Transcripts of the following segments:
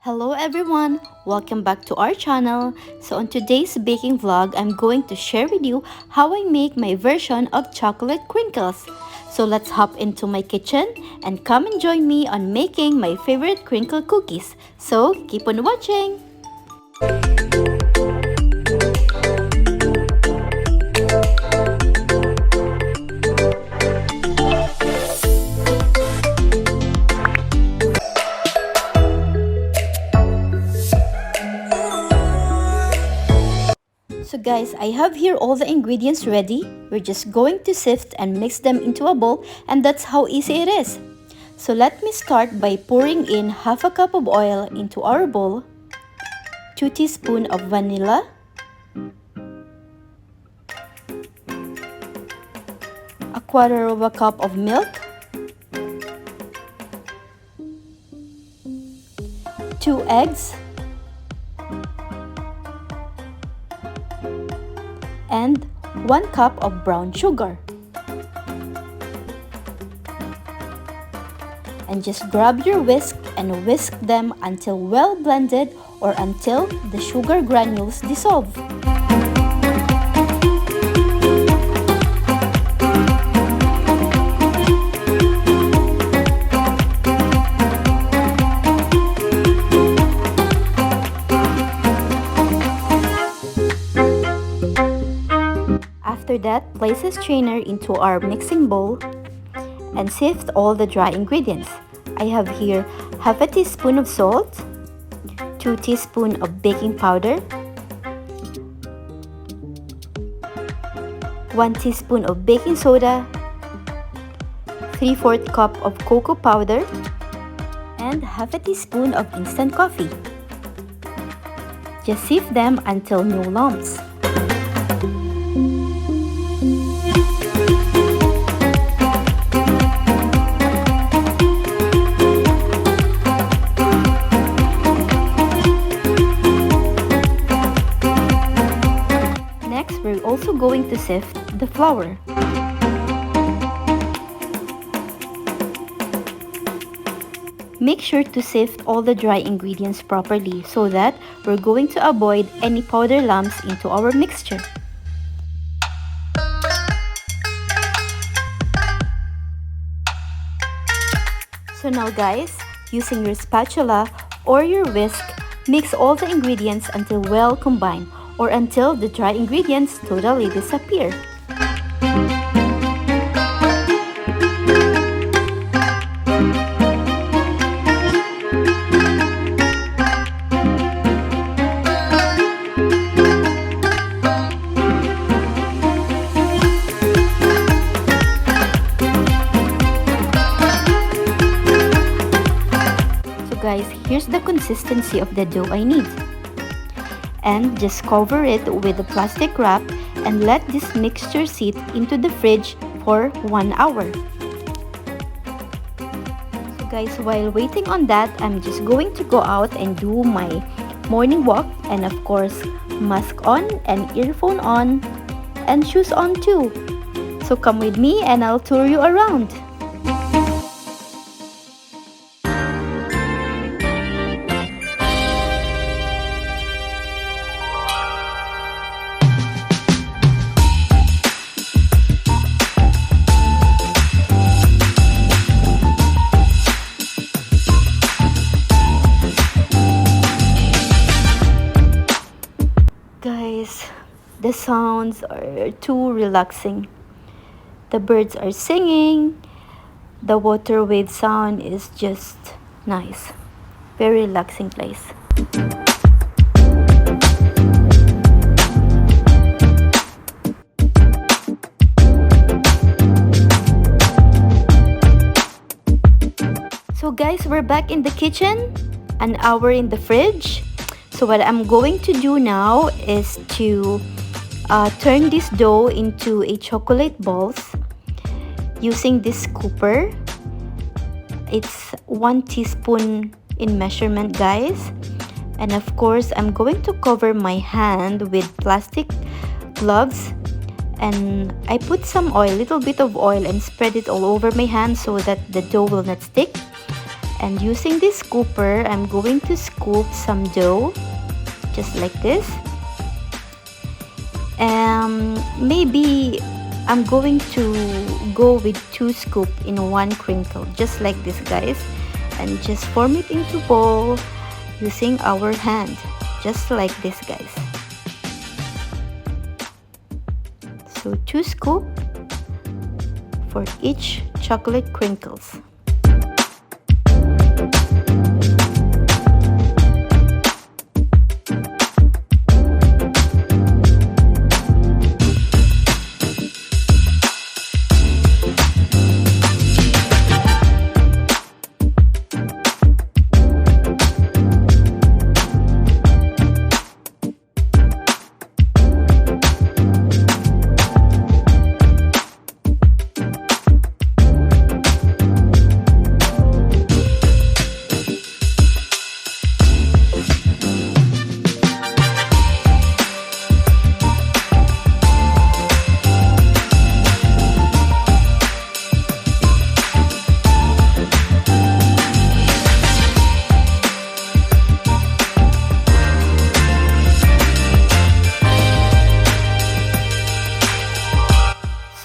Hello everyone, welcome back to our channel. So on today's baking vlog, I'm going to share with you how I make my version of chocolate crinkles. So let's hop into my kitchen and come and join me on making my favorite crinkle cookies. So keep on watching! So guys, I have here all the ingredients ready. We're just going to sift and mix them into a bowl, and that's how easy it is. So let me start by pouring in half a cup of oil into our bowl, 2 teaspoons of vanilla, a quarter of a cup of milk, 2 eggs, and 1 cup of brown sugar. And just grab your whisk and whisk them until well blended or until the sugar granules dissolve. After that, place a strainer into our mixing bowl and sift all the dry ingredients. I have here half a teaspoon of salt, 2 teaspoons of baking powder, 1 teaspoon of baking soda, 3/4 cup of cocoa powder, and half a teaspoon of instant coffee. Just sift them until no lumps. We're also going to sift the flour. Make sure to sift all the dry ingredients properly so that we're going to avoid any powder lumps into our mixture. So now guys, using your spatula or your whisk, mix all the ingredients until well combined, or until the dry ingredients totally disappear. So guys, here's the consistency of the dough I need. And just cover it with a plastic wrap and let this mixture sit into the fridge for 1 hour. So guys, while waiting on that, I'm just going to go out and do my morning walk, and of course, mask on and earphone on and shoes on too. So come with me and I'll tour you around. Guys, the sounds are too relaxing. The birds are singing. The water wave sound is just nice. Very relaxing place. So guys, we're back in the kitchen, an hour in the fridge. So what I'm going to do now is to turn this dough into a chocolate balls using this scooper. It's 1 teaspoon in measurement, guys. And of course, I'm going to cover my hand with plastic gloves. And I put some oil, little bit of oil, and spread it all over my hand so that the dough will not stick. And using this scooper, I'm going to scoop some dough, just like this. Maybe I'm going to go with 2 scoops in 1 crinkle, just like this, guys. And just form it into ball using our hand, just like this, guys. So 2 scoops for each chocolate crinkles.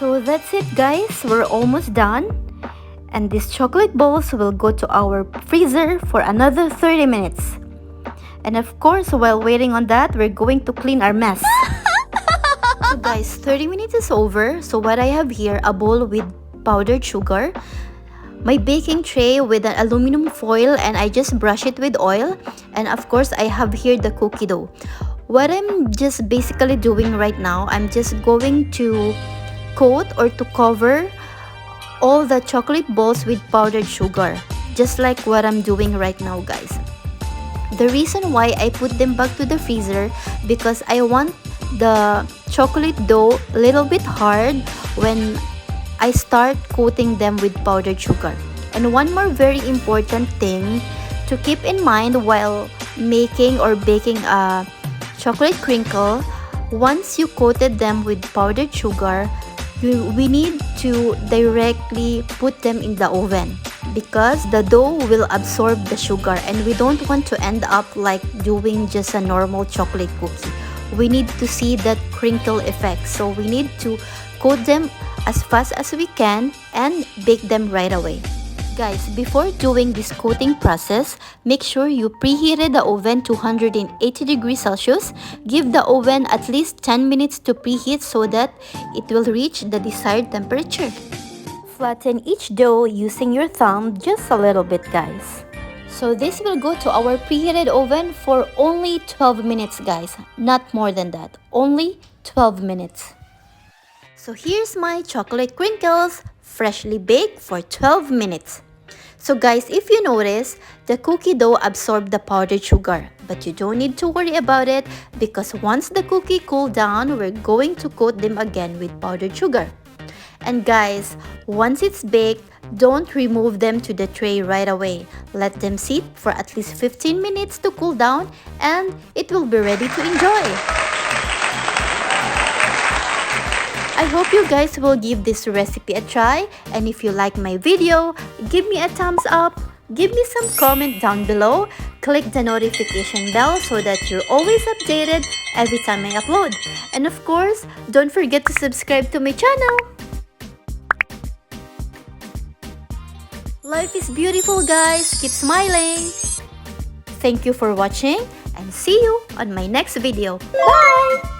So that's it, guys, we're almost done, and these chocolate balls will go to our freezer for another 30 minutes. And of course, while waiting on that, we're going to clean our mess. So guys, 30 minutes is over. So what I have here, a bowl with powdered sugar, my baking tray with an aluminum foil, and I just brush it with oil. And of course, I have here the cookie dough. What I'm just basically doing right now, I'm just going to coat or to cover all the chocolate balls with powdered sugar, just like what I'm doing right now, guys. The reason why I put them back to the freezer, because I want the chocolate dough a little bit hard when I start coating them with powdered sugar. And one more very important thing to keep in mind while making or baking a chocolate crinkle, once you coated them with powdered sugar, we need to directly put them in the oven, because the dough will absorb the sugar, and we don't want to end up like doing just a normal chocolate cookie. We need to see that crinkle effect, so we need to coat them as fast as we can and bake them right away. Guys, before doing this coating process, make sure you preheated the oven to 180 degrees Celsius. Give the oven at least 10 minutes to preheat so that it will reach the desired temperature. Flatten each dough using your thumb just a little bit, guys. So this will go to our preheated oven for only 12 minutes, guys. Not more than that. Only 12 minutes. So here's my chocolate crinkles, freshly baked for 12 minutes. So guys, if you notice, the cookie dough absorbed the powdered sugar, but you don't need to worry about it, because once the cookie cooled down, we're going to coat them again with powdered sugar. And guys, once it's baked, don't remove them to the tray right away. Let them sit for at least 15 minutes to cool down, and it will be ready to enjoy. I hope you guys will give this recipe a try, and if you like my video, give me a thumbs up, give me some comment down below, click the notification bell so that you're always updated every time I upload. And of course, don't forget to subscribe to my channel. Life is beautiful, guys. Keep smiling. Thank you for watching, and see you on my next video. Bye!